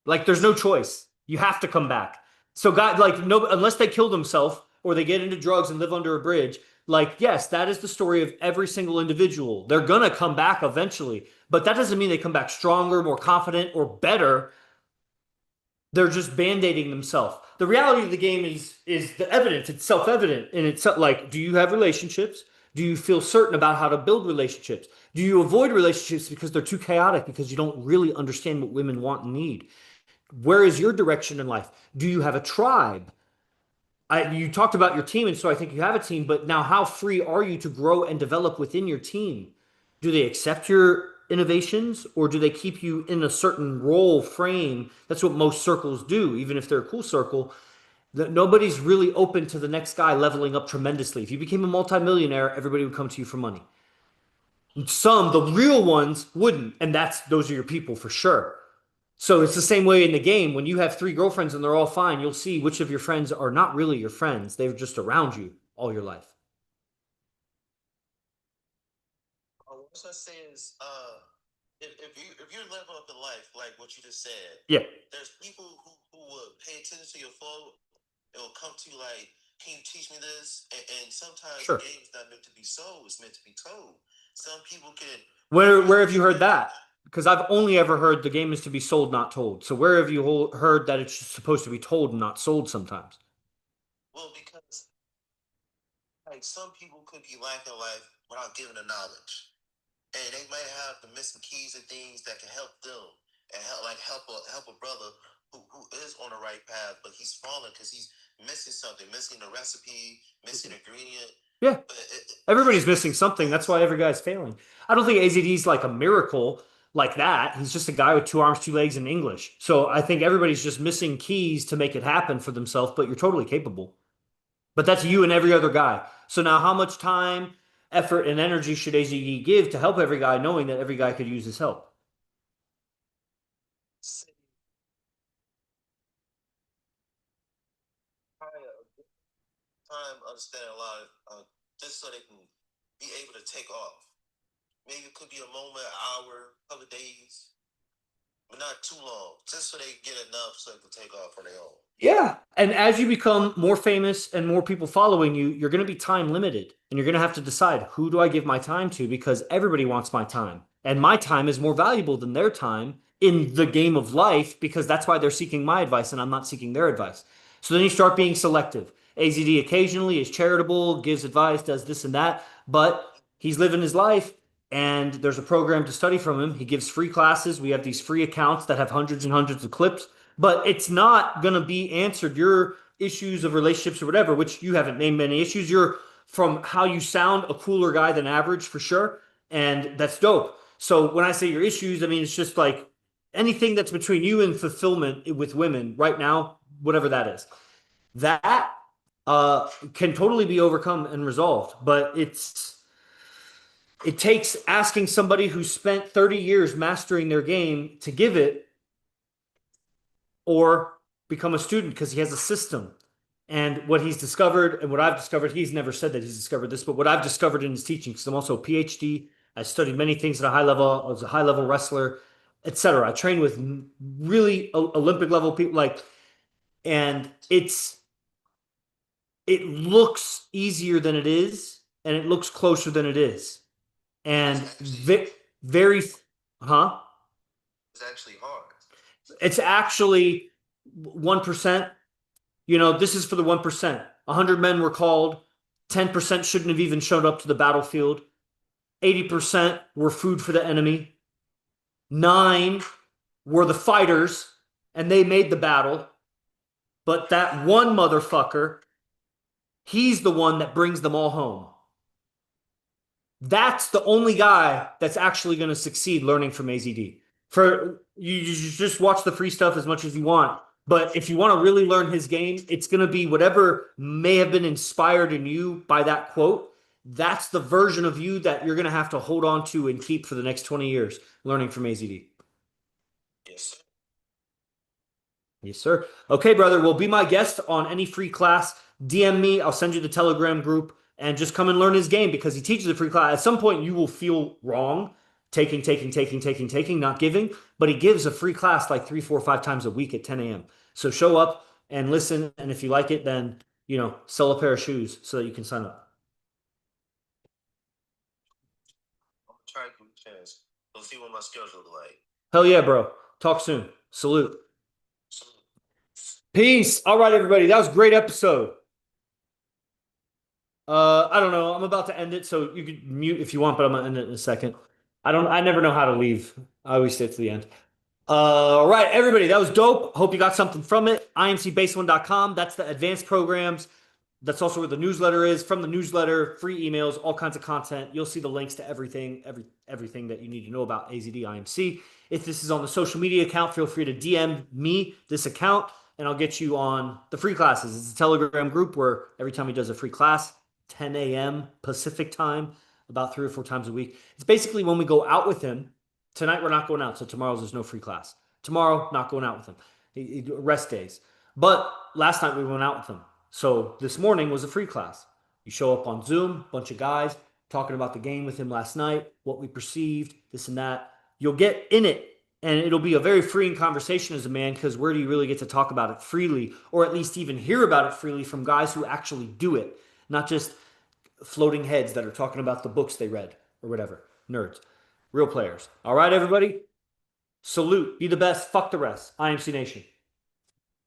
Like there's no choice. You have to come back. So God, like no, unless they kill themselves or they get into drugs and live under a bridge, like yes, that is the story of every single individual. They're gonna come back eventually, but that doesn't mean they come back stronger, more confident, or better. They're just band-aiding themselves. The reality of the game is the evidence. It's self-evident, and it's like, do you have relationships? Do you feel certain about how to build relationships? Do you avoid relationships because they're too chaotic because you don't really understand what women want and need? Where is your direction in life? Do you have a tribe? You talked about your team, and so I think you have a team, but now how free are you to grow and develop within your team? Do they accept your innovations or do they keep you in a certain role frame? That's what most circles do, even if they're a cool circle. That nobody's really open to the next guy leveling up tremendously. If you became a multimillionaire, everybody would come to you for money. Some, the real ones, wouldn't, and those are your people for sure. So it's the same way in the game. When you have three girlfriends and they're all fine, you'll see which of your friends are not really your friends. They're just around you all your life. What I was gonna say is, if you're leveling up in life, like what you just said, Yeah, there's people who will pay attention to your flow. It will come to you like, "Can you teach me this?" And sometimes the sure. game's not meant to be sold; it's meant to be told. Some people can Where really have you heard understand. that? Because I've only ever heard the game is to be sold, not told. So where have you heard that it's supposed to be told and not sold sometimes? Well, because like some people could be lacking life without giving the knowledge, and they might have the missing keys and things that can help them and help a brother who is on the right path, but he's falling because he's missing something, missing the recipe, missing ingredient. Yeah, But everybody's it's missing just something. That's why every guy's failing. I don't think AZD's like a miracle like that. He's just a guy with two arms, two legs, and English. So I think everybody's just missing keys to make it happen for themselves, but you're totally capable. But that's you and every other guy. So now how much time, effort, and energy should AZD give to help every guy, knowing that every guy could use his help? time understanding a lot of just so they can be able to take off. Maybe it could be a moment, an hour, a couple of days, but not too long, just so they get enough so they can take off on their own. Yeah. And as you become more famous and more people following you, you're going to be time limited and you're going to have to decide who do I give my time to because everybody wants my time. And my time is more valuable than their time in the game of life because that's why they're seeking my advice and I'm not seeking their advice. So then you start being selective. AZD occasionally is charitable, gives advice, does this and that, but he's living his life and there's a program to study from him. He gives free classes. We have these free accounts that have hundreds and hundreds of clips, but it's not going to be answered. Your issues of relationships or whatever, which you haven't named many issues, you're from how you sound a cooler guy than average for sure. And that's dope. So when I say your issues, I mean, it's just like anything that's between you and fulfillment with women right now, whatever that is, that can totally be overcome and resolved. But it takes asking somebody who spent 30 years mastering their game to give it or become a student because he has a system. And what he's discovered and what I've discovered, he's never said that he's discovered this, but what I've discovered in his teaching, because I'm also a PhD, I studied many things at a high level. I was a high level wrestler, etc. I trained with really Olympic level people, like, and it looks easier than it is, and it looks closer than it is, and It's actually very, huh? it's actually hard. It's actually 1%. You know, this is for the 1%. 100 men were called. 10% shouldn't have even showed up to the battlefield. 80% were food for the enemy. Nine were the fighters, and they made the battle. But that one motherfucker, he's the one that brings them all home. That's the only guy that's actually going to succeed learning from AZD. You just watch the free stuff as much as you want. But if you want to really learn his game, it's going to be whatever may have been inspired in you by that quote. That's the version of you that you're going to have to hold on to and keep for the next 20 years learning from AZD. Yes. Yes, sir. Okay, brother. Well, be my guest on any free class. DM me. I'll send you the Telegram group and just come and learn his game because he teaches a free class. At some point, you will feel wrong taking, not giving, but he gives a free class like 3, 4, 5 times a week at 10 a.m. So show up and listen. And if you like it, then, sell a pair of shoes so that you can sign up. I'm gonna try to give it a chance. We'll see what my schedule look like. Hell yeah, bro. Talk soon. Salute. So, Peace. All right, everybody. That was a great episode. I don't know. I'm about to end it, so you can mute if you want, but I'm gonna end it in a second. I never know how to leave. I always stay to the end. All right, everybody, that was dope. Hope you got something from it. IMCBase1.com. That's the advanced programs. That's also where the newsletter is. From the newsletter, free emails, all kinds of content. You'll see the links to everything that you need to know about AZD IMC. If this is on the social media account, feel free to DM me this account and I'll get you on the free classes. It's a Telegram group where every time he does a free class, 10 a.m. Pacific time, about 3 or 4 times a week. It's basically when we go out with him. Tonight we're not going out, so tomorrow's there's no free class. Tomorrow, not going out with him. Rest days. But last night we went out with him. So this morning was a free class. You show up on Zoom, bunch of guys talking about the game with him last night, what we perceived, this and that. You'll get in it, and it'll be a very freeing conversation as a man, because where do you really get to talk about it freely, or at least even hear about it freely from guys who actually do it, not just floating heads that are talking about the books they read or whatever. Nerds. Real players. All right, everybody? Salute. Be the best. Fuck the rest. IMC Nation.